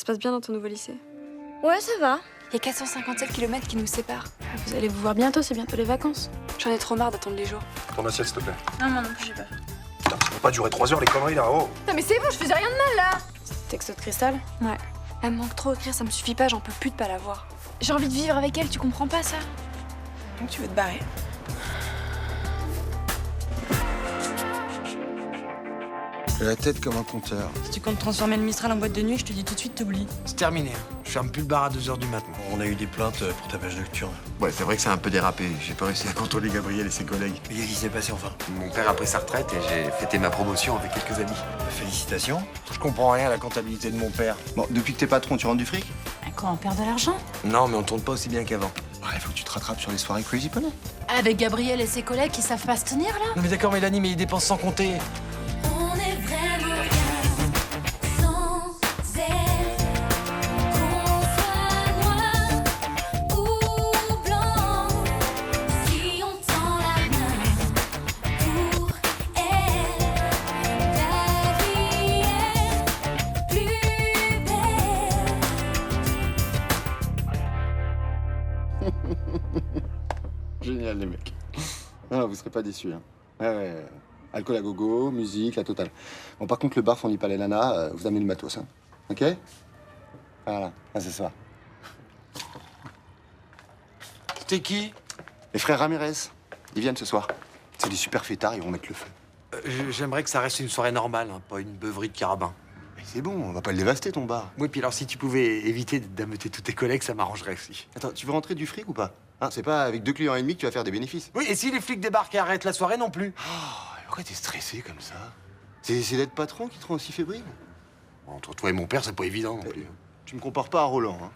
se passe bien dans ton nouveau lycée? Ouais, ça va. Il y a 457 km qui nous séparent. Vous allez vous voir bientôt, c'est bientôt les vacances. J'en ai trop marre d'attendre les jours. Ton assiette, s'il te plaît. Non, moi non plus, j'ai pas faim. Putain, ça peut pas durer 3 heures, les conneries, là, oh. Non, mais c'est bon, je faisais rien de mal, là. Texto de Cristal? Ouais. Elle me manque trop écrire, ça me suffit pas, j'en peux plus de pas la voir. J'ai envie de vivre avec elle, tu comprends pas ça? Donc tu veux te barrer. J'ai la tête comme un compteur. Si tu comptes transformer le Mistral en boîte de nuit, je te dis tout de suite, t'oublies. C'est terminé. Je ferme plus le bar à 2h du matin. On a eu des plaintes pour tapage nocturne. Ouais, c'est vrai que ça a un peu dérapé. J'ai pas réussi à contrôler Gabriel et ses collègues. Mais qu'est-ce qui s'est passé enfin? Mon père a pris sa retraite et j'ai fêté ma promotion avec quelques amis. Félicitations. Je comprends rien à la comptabilité de mon père. Bon, depuis que t'es patron, tu rentres du fric? Quoi, on perd de l'argent? Non, mais on tourne pas aussi bien qu'avant. Ouais, faut que tu te rattrapes sur les soirées Crazy Pony. Avec Gabriel et ses collègues qui savent pas se tenir, là? Non mais d'accord, Mélanie, mais ils dépensent sans compter. On est vraiment rien sans elle. Qu'on soit noir ou blanc, si on tend la main pour elle, la vie est plus belle. Génial, les mecs. Non, vous serez pas déçus. Hein. Ouais. Alcool à gogo, musique, la totale. Bon, par contre, le bar fourni par les nanas, vous amenez le matos, hein. Ok? Voilà, à ce soir. T'es qui? Les frères Ramirez, ils viennent ce soir. C'est des super fêtards, ils vont mettre le feu. J'aimerais que ça reste une soirée normale, hein, pas une beuverie de carabin. Mais c'est bon, on va pas le dévaster, ton bar. Oui, puis alors si tu pouvais éviter d'ameuter tous tes collègues, ça m'arrangerait aussi. Attends, tu veux rentrer du fric ou pas? Hein, c'est pas avec 2 clients et demi que tu vas faire des bénéfices. Oui, et si les flics débarquent et arrêtent la soirée non plus? Pourquoi t'es stressé comme ça? C'est d'être patron qui te rend aussi fébrile? Entre toi et mon père, c'est pas évident non plus. Tu me compares pas à Roland, hein.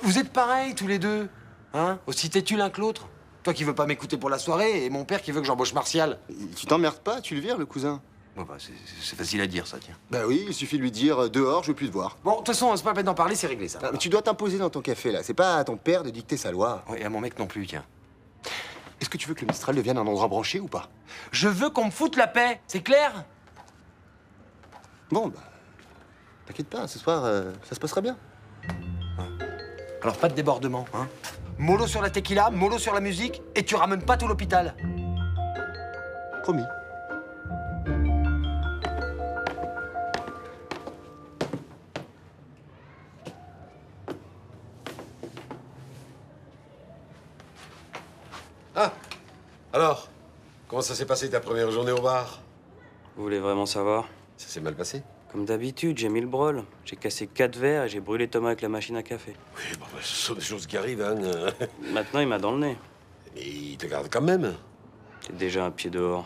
Vous êtes pareils tous les deux, hein? Aussi têtus l'un que l'autre. Toi qui veux pas m'écouter pour la soirée et mon père qui veut que j'embauche Martial. Et tu t'emmerdes pas, tu le vires, le cousin. Bon, bah, c'est facile à dire, ça, tiens. Bah oui, il suffit de lui dire dehors, je veux plus te voir. Bon, de toute façon, c'est pas la peine d'en parler, c'est réglé, ça. Ah, mais tu dois t'imposer dans ton café, là. C'est pas à ton père de dicter sa loi. Ouais, et à mon mec non plus, tiens. Est-ce que tu veux que le Mistral devienne un endroit branché ou pas? Je veux qu'on me foute la paix, c'est clair? Bon, bah... T'inquiète pas, ce soir, ça se passera bien. Alors, pas de débordement, hein? Mollo sur la tequila, mollo sur la musique, et tu ramènes pas tout l'hôpital. Promis. Ah, alors, comment ça s'est passé ta première journée au bar? Vous voulez vraiment savoir? Ça s'est mal passé? Comme d'habitude, j'ai mis le brol. J'ai cassé 4 verres et j'ai brûlé Thomas avec la machine à café. Oui, bon, ce sont des choses qui arrivent, hein. Maintenant, il m'a dans le nez. Mais il te garde quand même. J'ai déjà un pied dehors.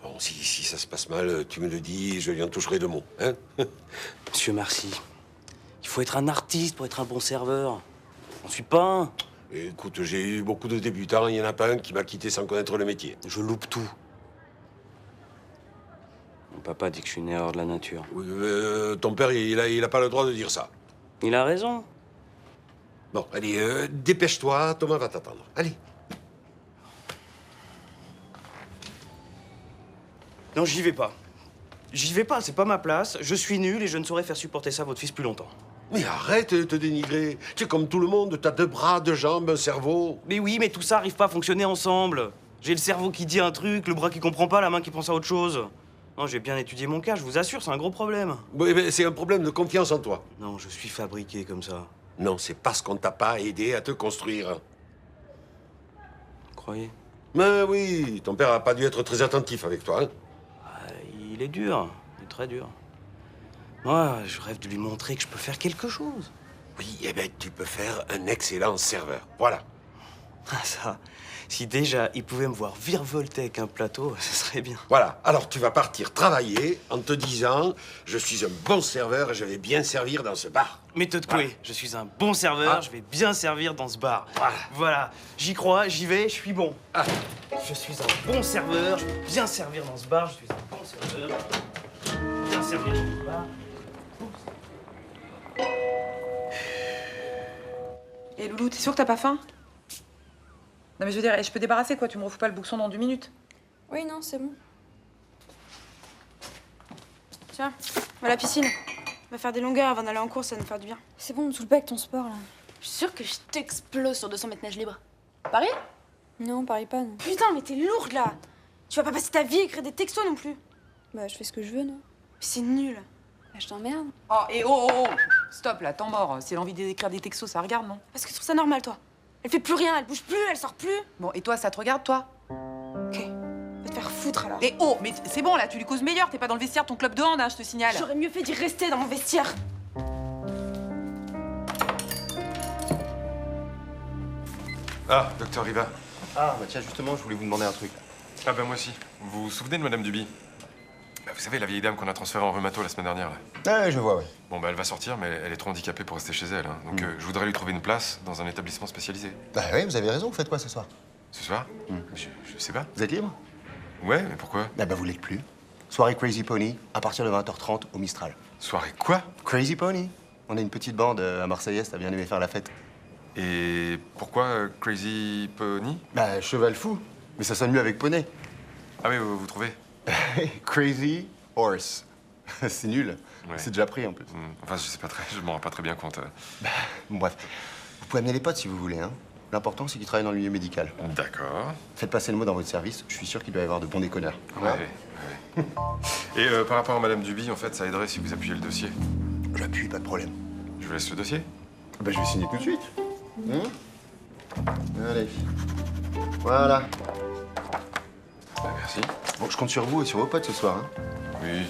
Bon, si ça se passe mal, tu me le dis, je lui en toucherai 2 mots, hein. Monsieur Marcy, il faut être un artiste pour être un bon serveur. J'en suis pas un. Écoute, j'ai eu beaucoup de débutants, il y en a pas un qui m'a quitté sans connaître le métier. Je loupe tout. Mon papa dit que je suis une erreur de la nature. Oui, ton père, il a pas le droit de dire ça. Il a raison. Bon, allez, dépêche-toi, Thomas va t'attendre. Allez. Non, j'y vais pas. J'y vais pas, c'est pas ma place. Je suis nul et je ne saurais faire supporter ça à votre fils plus longtemps. Mais arrête de te dénigrer. Tu es comme tout le monde, t'as 2 bras, 2 jambes, un cerveau. Mais oui, mais tout ça arrive pas à fonctionner ensemble. J'ai le cerveau qui dit un truc, le bras qui comprend pas, la main qui pense à autre chose. Non, j'ai bien étudié mon cas, je vous assure, c'est un gros problème. Oui, mais c'est un problème de confiance en toi. Non, je suis fabriqué comme ça. Non, c'est parce qu'on t'a pas aidé à te construire. Vous croyez? Mais oui, ton père a pas dû être très attentif avec toi, hein. Il est dur, il est très dur. Moi, je rêve de lui montrer que je peux faire quelque chose. Oui, eh ben, tu peux faire un excellent serveur. Voilà. Ah ça, si déjà il pouvait me voir virevolter avec un plateau, ce serait bien. Voilà. Alors, tu vas partir travailler en te disant « Je suis un bon serveur et je vais bien servir dans ce bar. » Méthode Coué, je suis un bon serveur, je vais bien servir dans ce bar. Voilà, j'y crois, j'y vais, je suis bon. Je suis un bon serveur, je vais bien servir dans ce bar, je suis un bon serveur. Bien servir dans ce bar. Et Loulou, t'es sûr que t'as pas faim? Non mais je veux dire, je peux débarrasser quoi, tu me refous pas le bouxon dans 2 minutes. Oui, non, c'est bon. Tiens, va à la piscine. On va faire des longueurs avant d'aller en course, ça va nous faire du bien. C'est bon, me saoule pas avec ton sport, là. Je suis sûre que je t'explose sur 200 mètres nage libre. Paris? Non, parie pas, non. Putain, mais t'es lourde là. Tu vas pas passer ta vie à écrire des textos non plus. Bah, je fais ce que je veux, non? C'est nul. Bah, je t'emmerde. Oh, et oh. Stop, là, temps mort. Si elle a envie d'écrire des textos, ça regarde, non? Parce que tu trouves ça normal, toi. Elle fait plus rien, elle bouge plus, elle sort plus. Bon, et toi, ça te regarde, toi? Ok. Va te faire foutre alors. Et oh, mais c'est bon, là, tu lui causes meilleur. T'es pas dans le vestiaire de ton club de hand, hein, je te signale. J'aurais mieux fait d'y rester dans mon vestiaire. Ah, docteur Riva. Ah, bah tiens, justement, je voulais vous demander un truc. Ah ben moi aussi. Vous vous souvenez de Madame Duby? Bah, vous savez, la vieille dame qu'on a transférée en rhumato la semaine dernière, là. Ah, ouais, je vois, ouais. Bon, bah elle va sortir, mais elle est trop handicapée pour rester chez elle. Hein. Donc je voudrais lui trouver une place dans un établissement spécialisé. Bah oui, vous avez raison, vous faites quoi ce soir? Ce soir? Je sais pas. Vous êtes libre? Ouais, mais pourquoi? Ah bah vous l'êtes plus. Soirée Crazy Pony, à partir de 20h30 au Mistral. Soirée quoi? Crazy Pony. On est une petite bande à Marseillaise, t'as bien aimé faire la fête. Et pourquoi Crazy Pony? Bah, cheval fou. Mais ça sonne mieux avec poney. Ah oui, vous trouvez? Crazy Horse. C'est nul. Ouais. C'est déjà pris en plus. Enfin, je sais pas très, je m'en rends pas très bien compte. Bon, bref. Vous pouvez amener les potes si vous voulez, hein. L'important, c'est qu'ils travaillent dans le milieu médical. D'accord. Faites passer le mot dans votre service. Je suis sûr qu'il doit y avoir de bons déconneurs. Ouais. Et par rapport à Madame Duby, en fait, ça aiderait si vous appuyez le dossier. J'appuie, pas de problème. Je vous laisse le dossier. Bah, je vais signer tout de suite. Allez. Voilà. Bah, merci. Bon, je compte sur vous et sur vos potes ce soir, hein. Oui.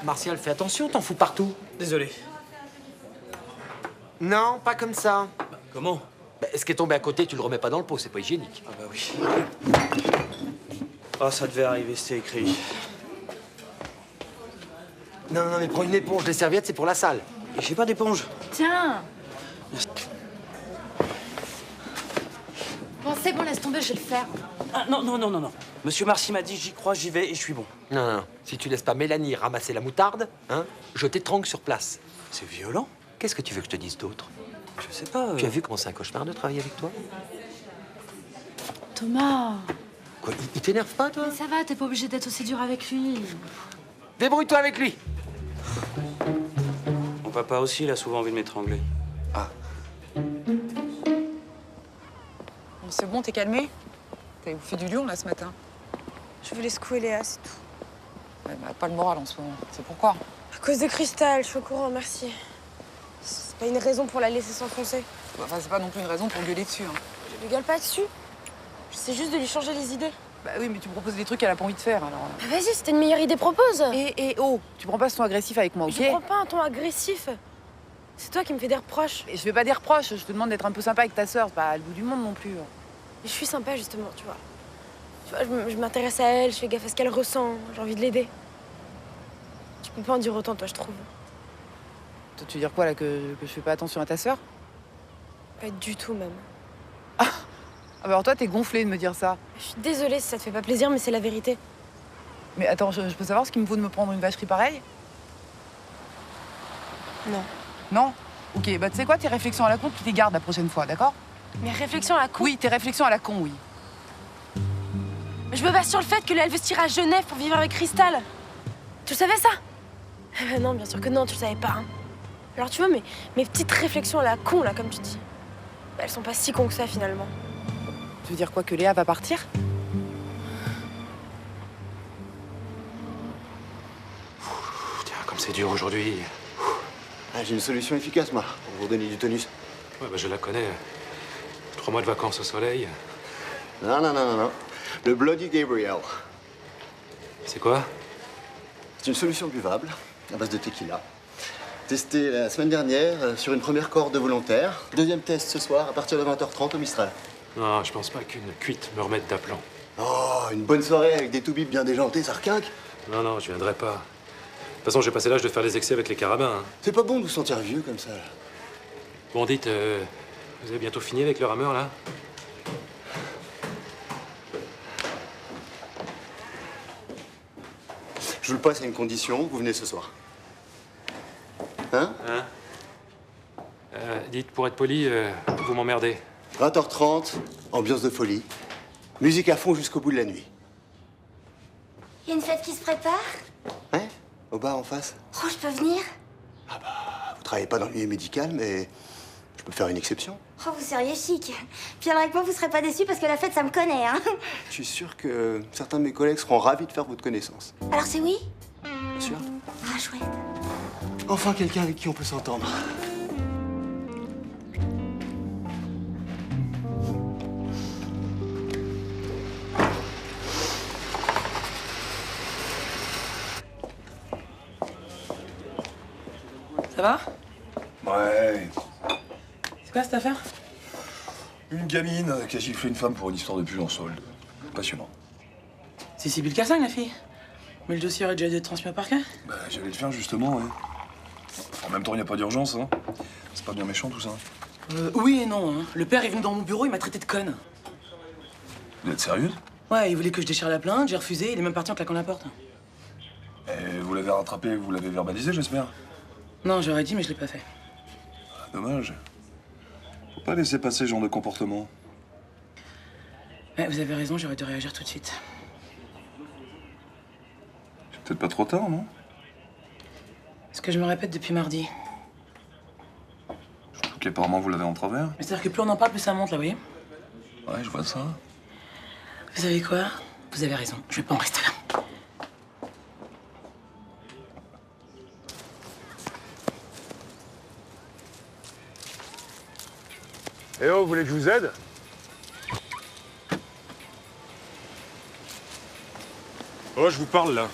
Martial, fais attention, t'en fous partout. Désolé. Non, pas comme ça. Comment? Bah, ce qui est tombé à côté, tu le remets pas dans le pot, c'est pas hygiénique. Ah bah oui. Oh, ça devait arriver, c'était écrit. Non, mais prends une éponge, les serviettes, c'est pour la salle. J'ai pas d'éponge. Tiens. Bon, c'est bon, laisse tomber, je vais le faire. Ah, non. Monsieur Marcy m'a dit, j'y crois, j'y vais et je suis bon. Non. Si tu laisses pas Mélanie ramasser la moutarde, hein, je t'étrangle sur place. C'est violent. Qu'est-ce que tu veux que je te dise d'autre? Je sais pas. Tu as vu comment c'est un cauchemar de travailler avec toi? Thomas. Quoi, il t'énerve pas, toi? Ça va, t'es pas obligé d'être aussi dur avec lui. Débrouille-toi avec lui. Mon papa aussi, il a souvent envie de m'étrangler. Bon, c'est bon, t'es calmé? T'avais bouffé du lion, là, ce matin. Je voulais secouer Léa, c'est tout. Ouais, bah, pas le moral en ce moment. C'est pourquoi? À cause de Cristal, je suis au courant, merci. C'est pas une raison pour la laisser s'enfoncer. Enfin, c'est pas non plus une raison pour gueuler dessus, hein. Je lui gueule pas dessus. J'essaie juste de lui changer les idées. Bah oui, mais tu proposes des trucs qu'elle a pas envie de faire, alors. Bah vas-y, c'était une meilleure idée, propose. Et oh, tu prends pas ce ton agressif avec moi, ok? Je prends pas un ton agressif. C'est toi qui me fais des reproches. Et je fais pas des reproches, je te demande d'être un peu sympa avec ta sœur, c'est pas le bout du monde non plus. Et je suis sympa, justement, tu vois. Tu vois, je m'intéresse à elle, je fais gaffe à ce qu'elle ressent, j'ai envie de l'aider. Tu peux pas en dire autant, toi, je trouve. Toi, tu veux dire quoi, là, que je fais pas attention à ta sœur? Pas du tout, même. Ah bah alors toi, t'es gonflé de me dire ça. Je suis désolée si ça te fait pas plaisir, mais c'est la vérité. Mais attends, je peux savoir ce qu'il me vaut de me prendre une vacherie pareille? Non. Non? Ok, bah tu sais quoi, tes réflexions à la con, tu les gardes la prochaine fois, d'accord? Mes réflexions à la con. Oui, tes réflexions à la con, oui. Je me base sur le fait que Léa, elle veut se tirer à Genève pour vivre avec Cristal. Tu le savais, ça? Ah bah non, bien sûr que non, tu le savais pas. Hein. Alors tu vois, mes petites réflexions à la con, là, comme tu dis, bah, elles sont pas si cons que ça, finalement. Tu veux dire quoi, que Léa va partir? Tiens, comme c'est dur aujourd'hui. Ah, j'ai une solution efficace, moi, pour vous donner du tonus. Ouais, bah je la connais. 3 mois de vacances au soleil. Non. Le Bloody Gabriel. C'est quoi? C'est une solution buvable, à base de tequila. Testé la semaine dernière sur une première cohorte de volontaires. Deuxième test ce soir, à partir de 20h30 au Mistral. Non, je pense pas qu'une cuite me remette d'aplomb. Oh, une bonne soirée avec des toubibs bien déjantés, ça requinque. Non, je viendrai pas. De toute façon, j'ai passé l'âge de faire des excès avec les carabins. Hein. C'est pas bon de vous sentir vieux comme ça, là. Bon, dites, vous avez bientôt fini avec le rameur, là? Je vous le passe à une condition, vous venez ce soir. Hein? dites, pour être poli, vous m'emmerdez. 20h30, ambiance de folie. Musique à fond jusqu'au bout de la nuit. Il y a une fête qui se prépare? Ouais, au bar en face. Oh, je peux venir? Vous travaillez pas dans le milieu médical, mais je peux faire une exception. Oh, vous seriez chic. Puis alors avec moi, vous serez pas déçus parce que la fête, ça me connaît, hein. Je suis sûr que certains de mes collègues seront ravis de faire votre connaissance. Alors c'est oui? Bien sûr. Ah, chouette. Enfin, quelqu'un avec qui on peut s'entendre. Ça va? Ouais. C'est quoi cette affaire? Une gamine qui a giflé une femme pour une histoire de pull en solde. Passionnant. C'est Sybille Cassagne, la fille. Mais le dossier aurait déjà dû être transmis au parquet. Bah, j'allais le faire justement, ouais. En même temps, il n'y a pas d'urgence, hein. C'est pas bien méchant tout ça. Oui et non, hein. Le père est venu dans mon bureau, il m'a traité de conne. Vous êtes sérieuse? Ouais, il voulait que je déchire la plainte, j'ai refusé, il est même parti en claquant la porte. Et vous l'avez rattrapé, vous l'avez verbalisé, j'espère? Non, j'aurais dit, mais je l'ai pas fait. Ah, dommage. Faut pas laisser passer ce genre de comportement. Ouais, vous avez raison, j'aurais dû réagir tout de suite. C'est peut-être pas trop tard, non? Ce que je me répète depuis mardi. Surtout qu'apparemment vous l'avez en travers. Mais c'est-à-dire que plus on en parle, plus ça monte, là, vous voyez? Ouais, je vois ça. Vous savez quoi? Vous avez raison, je vais pas en rester là. Eh oh, vous voulez que je vous aide? Oh, je vous parle là.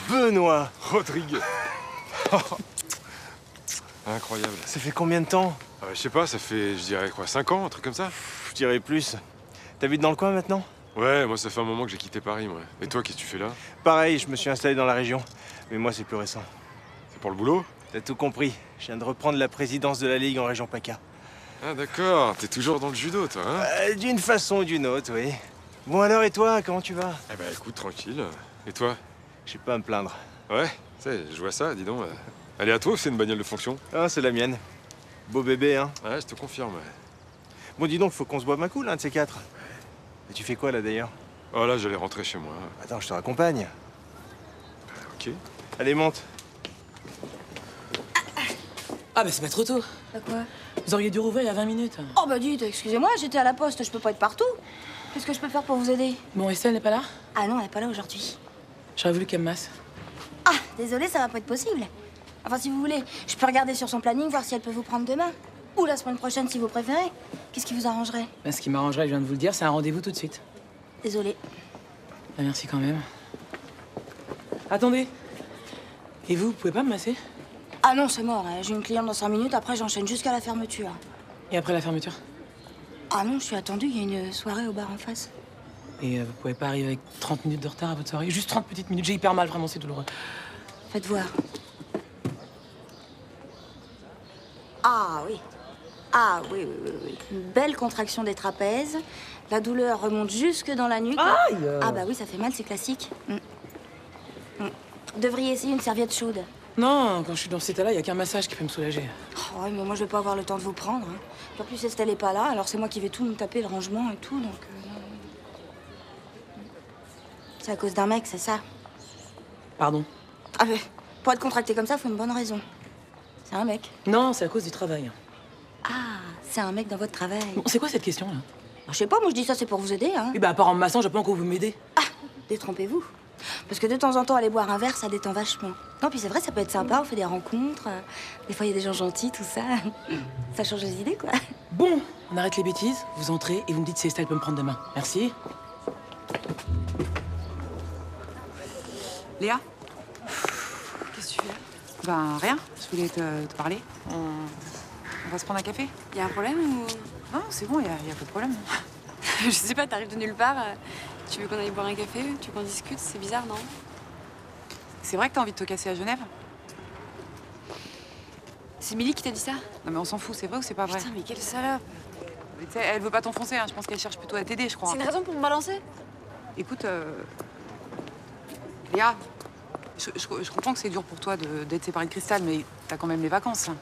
Benoît! Rodrigue. Incroyable. Ça fait combien de temps? Je sais pas, ça fait, je dirais quoi, 5 ans, un truc comme ça? Je dirais plus. T'habites dans le coin maintenant? Ouais, moi ça fait un moment que j'ai quitté Paris, moi. Et toi, qu'est-ce que tu fais là? Pareil, je me suis installé dans la région. Mais moi, c'est plus récent. C'est pour le boulot? T'as tout compris. Je viens de reprendre la présidence de la Ligue en région PACA. Ah d'accord, t'es toujours dans le judo, toi, hein? D'une façon ou d'une autre, oui. Bon alors, et toi, comment tu vas? Eh ben écoute, tranquille. Et toi? J'ai pas à me plaindre. Ouais, tu sais, je vois ça, dis donc. Elle est à toi ou c'est une bagnole de fonction? Ah, c'est la mienne. Beau bébé, hein? Ouais, je te confirme, ouais. Bon, dis donc, faut qu'on se boive un coup, l'un de ces quatre. Et tu fais quoi, là, d'ailleurs? Oh là, j'allais rentrer chez moi. Attends, je te raccompagne. Ok. Allez, monte. Ah, bah c'est pas trop tôt. Bah quoi? Vous auriez dû rouvrir il y a 20 minutes. Oh bah dites, excusez-moi, j'étais à la poste, je peux pas être partout. Qu'est-ce que je peux faire pour vous aider? Bon, Estelle n'est pas là? Ah non, elle est pas là aujourd'hui. J'aurais voulu qu'elle me masse. Ah, désolée, ça va pas être possible. Enfin, si vous voulez, je peux regarder sur son planning, voir si elle peut vous prendre demain. Ou la semaine prochaine, si vous préférez. Qu'est-ce qui vous arrangerait? Ben, ce qui m'arrangerait, je viens de vous le dire, c'est un rendez-vous tout de suite. Désolée. Ben, merci quand même. Attendez. Et vous pouvez pas me masser? Ah non, c'est mort. J'ai une cliente dans 5 minutes, après j'enchaîne jusqu'à la fermeture. Et après la fermeture? Ah non, je suis attendue, il y a une soirée au bar en face. Et vous pouvez pas arriver avec 30 minutes de retard à votre soirée? Juste 30 petites minutes, j'ai hyper mal, vraiment, c'est douloureux. Faites voir. Ah oui. Ah oui, oui, oui, oui. Une belle contraction des trapèzes. La douleur remonte jusque dans la nuque. Aïe! Ah bah oui, ça fait mal, c'est classique. Devriez essayer une serviette chaude. Non, quand je suis dans cet état-là, il y a qu'un massage qui peut me soulager. Oh, ouais, mais moi je vais pas avoir le temps de vous prendre. Hein. Puis en plus, Estelle est pas là, alors c'est moi qui vais tout me taper, le rangement et tout, donc... C'est à cause d'un mec, c'est ça? Pardon? Ah mais, pour être contracté comme ça, faut une bonne raison. C'est un mec. Non, c'est à cause du travail. Ah, c'est un mec dans votre travail. Bon, c'est quoi cette question, là? Je sais pas, moi je dis ça, c'est pour vous aider, hein. Eh ben, à part en me massant, je peux encore vous m'aider. Ah, détrompez-vous. Parce que de temps en temps, aller boire un verre, ça détend vachement. Non, puis c'est vrai, ça peut être sympa, on fait des rencontres. Des fois, il y a des gens gentils, tout ça. Ça change les idées, quoi. Bon, on arrête les bêtises, vous entrez et vous me dites si Estelle peut me prendre demain. Merci. Léa? Qu'est-ce que tu fais? Ben, rien. Je voulais te parler. On va se prendre un café? Y a un problème ou... Non, c'est bon, y a pas de problème. Je sais pas, t'arrives de nulle part. Tu veux qu'on aille boire un café? Tu veux qu'on discute? C'est bizarre, non? C'est vrai que t'as envie de te casser à Genève? C'est Milly qui t'a dit ça? Non, mais on s'en fout, c'est vrai ou c'est pas vrai? Putain, mais quelle salope! Mais tu sais, elle veut pas t'enfoncer, hein. Je pense qu'elle cherche plutôt à t'aider, je crois. C'est une raison pour me balancer? Écoute, Léa, je comprends que c'est dur pour toi d'être séparée de Cristal, mais t'as quand même les vacances, là.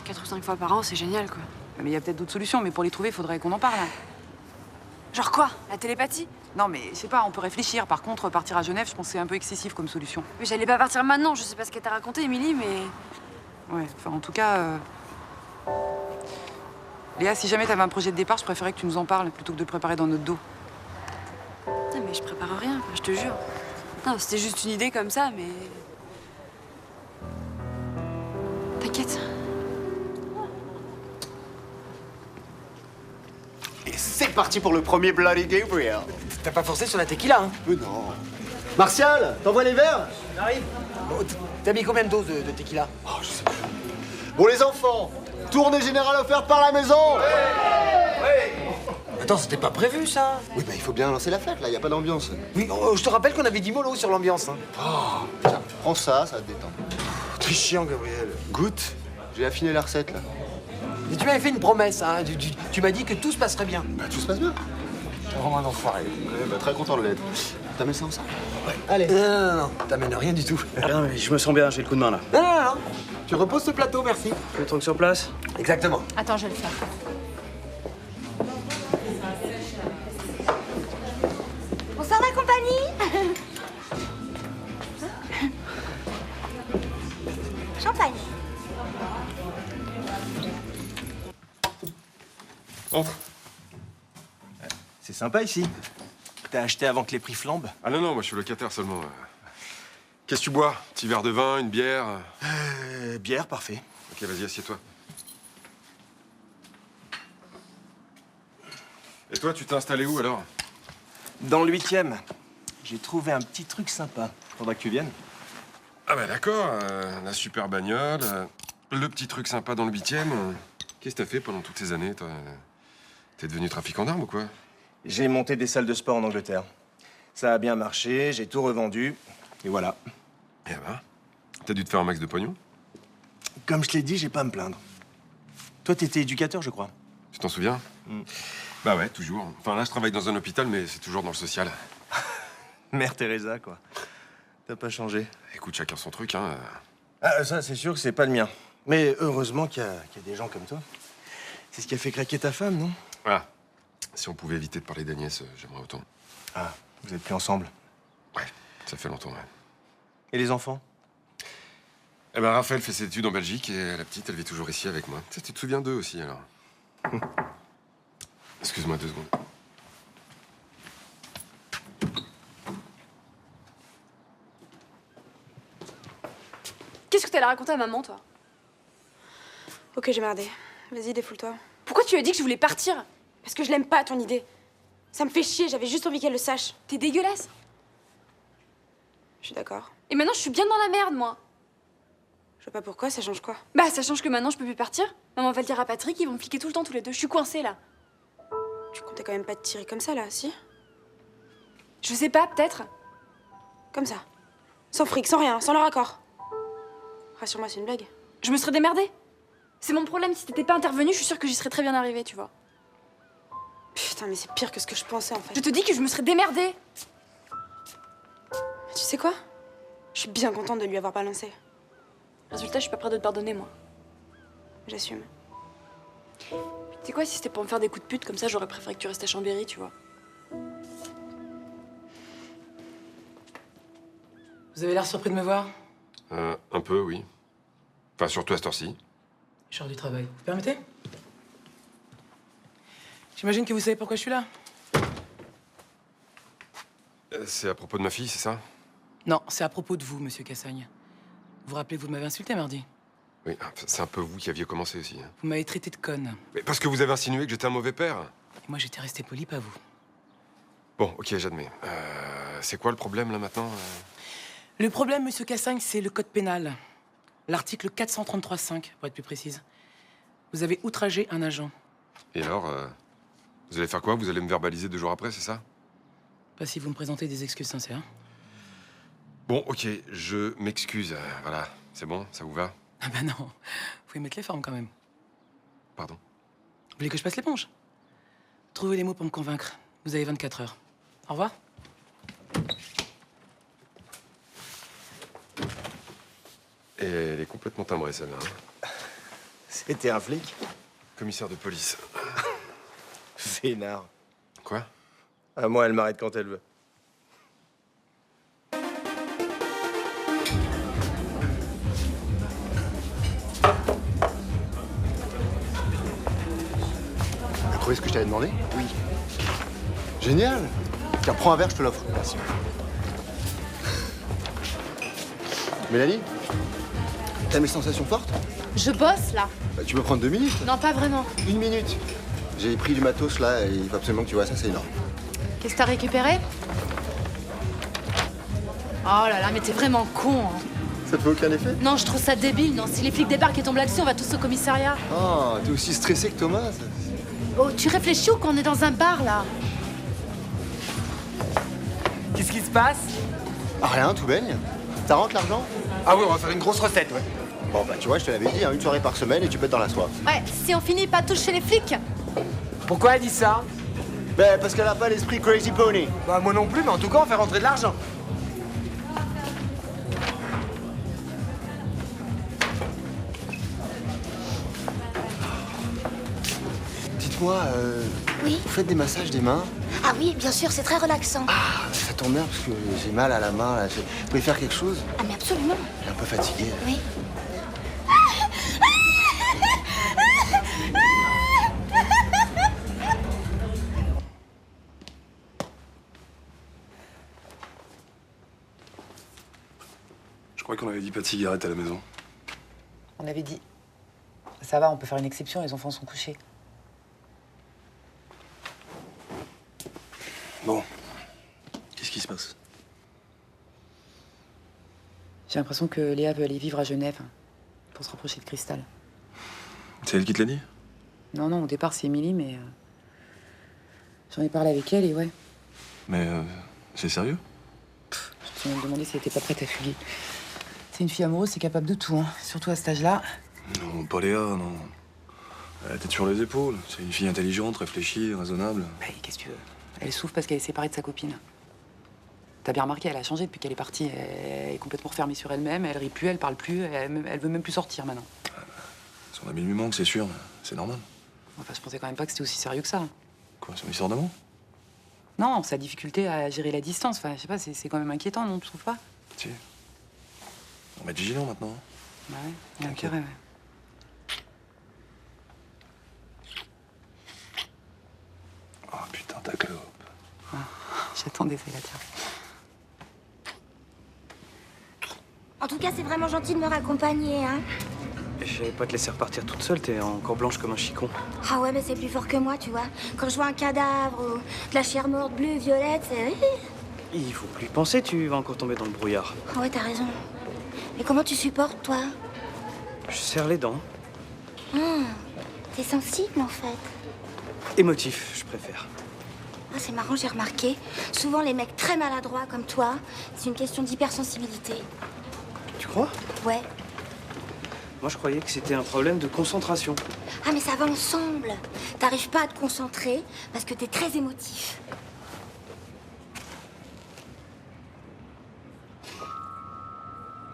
4 ou 5 fois par an, c'est génial, quoi. Mais il y a peut-être d'autres solutions, mais pour les trouver, il faudrait qu'on en parle. Hein. Genre quoi? La télépathie? Non, mais je sais pas, on peut réfléchir. Par contre, partir à Genève, je pense que c'est un peu excessif comme solution. Mais j'allais pas partir maintenant, je sais pas ce qu'elle t'a raconté, Émilie, mais... Ouais, enfin, en tout cas... Léa, si jamais t'avais un projet de départ, je préférais que tu nous en parles plutôt que de le préparer dans notre dos. Non, mais je prépare rien, quoi, je te jure. Non, c'était juste une idée comme ça, mais... T'inquiète. Et c'est parti pour le premier Bloody Gabriel. T'as pas forcé sur la tequila, hein? Non. Martial, t'envoies les verres? J'arrive. Bon, t'as mis combien de doses de tequila? Oh, je sais plus. Bon, les enfants, tournée générale offerte par la maison. Attends, c'était pas prévu, ça? Oui, bah il faut bien lancer la fête, là, y a pas d'ambiance. Oui, je te rappelle qu'on avait dit mollo sur l'ambiance, hein. Oh, tiens, prends ça, ça va te détendre. Très chiant, Gabriel. Goûte, j'ai affiné la recette, là. Et tu m'avais fait une promesse, hein. Tu m'as dit que tout se passerait bien. Bah tout se passe bien. T'es vraiment un enfoiré. Ouais, bah très content de l'être. T'amènes ça ensemble? Ouais. Allez. Non, t'amènes rien du tout. Non, mais je me sens bien, j'ai le coup de main là. Non. Tu reposes ce plateau, merci. Le truc sur place? Exactement. Attends, je vais le faire. Bonsoir la compagnie. Champagne. Entre. C'est sympa ici. T'as acheté avant que les prix flambent? Ah non, moi je suis locataire seulement. Qu'est-ce que tu bois? Petit verre de vin, une bière? Bière, parfait. Ok, vas-y, assieds-toi. Et toi, tu t'es installé où alors? Dans le 8e, j'ai trouvé un petit truc sympa. Faudra que tu viennes. Ah bah d'accord, la super bagnole, le petit truc sympa dans le 8e. Qu'est-ce que t'as fait pendant toutes ces années, toi? T'es devenu trafiquant d'armes ou quoi? J'ai monté des salles de sport en Angleterre. Ça a bien marché, j'ai tout revendu, et voilà. Eh ben, t'as dû te faire un max de pognon? Comme je te l'ai dit, j'ai pas à me plaindre. Toi, t'étais éducateur, je crois. Tu t'en souviens? Bah ouais, toujours. Enfin là, je travaille dans un hôpital, mais c'est toujours dans le social. Mère Teresa, quoi. T'as pas changé. Écoute, chacun son truc, hein. Ah, ça, c'est sûr que c'est pas le mien. Mais heureusement qu'il y a des gens comme toi. C'est ce qui a fait craquer ta femme, non? Voilà. Si on pouvait éviter de parler d'Agnès, j'aimerais autant. Ah, vous êtes plus ensemble? Ouais, ça fait longtemps, ouais. Et les enfants? Eh ben, Raphaël fait ses études en Belgique et la petite, elle vit toujours ici avec moi. Tu te souviens d'eux aussi, alors? Excuse-moi 2 secondes. Qu'est-ce que t'allais raconter à maman, toi? Ok, j'ai merdé. Vas-y, défoule-toi. Pourquoi tu lui as dit que je voulais partir? Parce que je l'aime pas, ton idée. Ça me fait chier, j'avais juste envie qu'elle le sache. T'es dégueulasse. Je suis d'accord. Et maintenant, je suis bien dans la merde, moi. Je vois pas pourquoi, ça change quoi? Bah, ça change que maintenant, je peux plus partir. Maman va le dire à Patrick, ils vont me fliquer tout le temps, tous les deux. Je suis coincée, là. Tu comptais quand même pas te tirer comme ça, là, si? Je sais pas, peut-être. Comme ça. Sans fric, sans rien, sans leur accord. Rassure-moi, c'est une blague. Je me serais démerdée. C'est mon problème, si t'étais pas intervenue, je suis sûre que j'y serais très bien arrivée, tu vois. Putain, mais c'est pire que ce que je pensais, en fait. Je te dis que je me serais démerdée. Tu sais quoi? Je suis bien contente de lui avoir balancé. Résultat, je suis pas prête de te pardonner, moi. J'assume. Tu sais quoi, si c'était pour me faire des coups de pute comme ça, j'aurais préféré que tu restes à Chambéry, tu vois. Vous avez l'air surpris de me voir? Un peu, oui. Enfin, surtout à cette heure-ci. Je sors du travail. Vous permettez? J'imagine que vous savez pourquoi je suis là. C'est à propos de ma fille, c'est ça? Non, c'est à propos de vous, monsieur Cassagne. Vous vous rappelez, vous m'avez insulté mardi. Oui, c'est un peu vous qui aviez commencé aussi. Hein. Vous m'avez traité de conne. Mais parce que vous avez insinué que j'étais un mauvais père. Et moi, j'étais resté poli, pas vous. Bon, ok, j'admets. C'est quoi le problème, là, maintenant Le problème, monsieur Cassagne, c'est le code pénal. L'article 433-5, pour être plus précise. Vous avez outragé un agent. Et alors, vous allez faire quoi? Vous allez me verbaliser 2 jours après, c'est ça? Pas si vous me présentez des excuses sincères. Bon, ok, je m'excuse. Voilà, c'est bon, ça vous va? Ah bah non, vous pouvez mettre les formes quand même. Pardon? Vous voulez que je passe l'éponge? Trouvez les mots pour me convaincre. Vous avez 24 heures. Au revoir. Et elle est complètement timbrée, celle-là. Hein. C'était un flic? Commissaire de police. Vénard. Quoi? À moi, elle m'arrête quand elle veut. T'as trouvé ce que je t'avais demandé? Oui. Génial. Tiens, prends un verre, je te l'offre. Merci. Mélanie, t'as mes sensations fortes? Je bosse là. Bah, tu peux prendre 2 minutes? Non, pas vraiment. 1 minute. J'ai pris du matos là et il faut absolument que tu vois ça, c'est énorme. Qu'est-ce que t'as récupéré? Oh là là, mais t'es vraiment con. Hein. Ça te fait aucun effet? Non, je trouve ça débile. Non, si les flics débarquent et tombent là-dessus, on va tous au commissariat. Oh, t'es aussi stressé que Thomas. Oh, tu réfléchis ou qu'on est dans un bar là? Qu'est-ce qui se passe? Ah, rien, tout baigne. Ça rentre l'argent? Ah oui, on va faire une grosse recette, ouais. Bon, bah tu vois, je te l'avais dit, hein, 1 soirée par semaine et tu peux être dans la soif. Ouais, si on finit pas tous chez les flics. Pourquoi elle dit ça? Ben, parce qu'elle a pas l'esprit Crazy Pony. Bah moi non plus, mais en tout cas, on fait rentrer de l'argent. Dites-moi, Oui. vous faites des massages des mains? Ah oui, bien sûr, c'est très relaxant. Ah, ça tombe bien parce que j'ai mal à la main. Là. Vous pouvez faire quelque chose? Ah, mais absolument. Je suis un peu fatigué. Oui. Je crois qu'on avait dit pas de cigarette à la maison. On avait dit. Ça va, on peut faire une exception, les enfants sont couchés. Bon. Qu'est-ce qui se passe? J'ai l'impression que Léa veut aller vivre à Genève pour se rapprocher de Cristal. C'est elle qui te l'a dit? Non, non, au départ, c'est Émilie, mais j'en ai parlé avec elle et ouais. Mais c'est sérieux? Je me demandé si elle était pas prête à fuguer. C'est une fille amoureuse, c'est capable de tout, hein. Surtout à cet âge-là. Non, pas Léa, non. Elle a la tête sur les épaules. C'est une fille intelligente, réfléchie, raisonnable. Bah, qu'est-ce que tu veux? Elle souffre parce qu'elle est séparée de sa copine. T'as bien remarqué, elle a changé depuis qu'elle est partie. Elle est complètement refermée sur elle-même, elle rit plus, elle parle plus, elle veut même plus sortir maintenant. Son ami lui manque, c'est sûr. C'est normal. Enfin, je pensais quand même pas que c'était aussi sérieux que ça. Quoi, c'est une histoire d'amour? Non, sa difficulté à gérer la distance, enfin, je sais pas, c'est quand même inquiétant, non, tu trouves pas? Si. On va être vigilant maintenant. Bah ouais, il y a intérêt, ouais. Oh putain, ta clope. Ah, j'attendais celle-là, tiens. En tout cas, c'est vraiment gentil de me raccompagner, hein. Je savais pas te laisser repartir toute seule, t'es encore blanche comme un chicon. Ah ouais, mais c'est plus fort que moi, tu vois. Quand je vois un cadavre ou de la chair morte bleue, violette, c'est... Il faut plus y penser, tu vas encore tomber dans le brouillard. Ah ouais, t'as raison. Mais comment tu supportes, toi? Je serre les dents. T'es sensible, en fait. Émotif, je préfère. Ah, c'est marrant, j'ai remarqué. Souvent, les mecs très maladroits comme toi, c'est une question d'hypersensibilité. Tu crois? Ouais. Moi, je croyais que c'était un problème de concentration. Ah, mais ça va ensemble. T'arrives pas à te concentrer parce que t'es très émotif.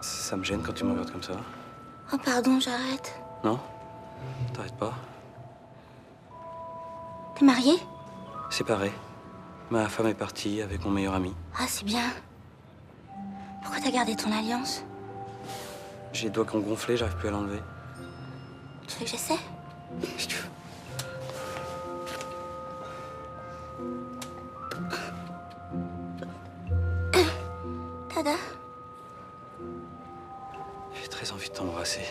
Ça me gêne quand tu me regardes comme ça. Oh, pardon, j'arrête. Non? T'arrêtes pas. T'es marié? Séparé. Ma femme est partie avec mon meilleur ami. Ah, c'est bien. Pourquoi t'as gardé ton alliance? J'ai les doigts qui ont gonflé, j'arrive plus à l'enlever. Tu veux que j'essaie? Si tu veux. Tada. J'ai très envie de t'embrasser.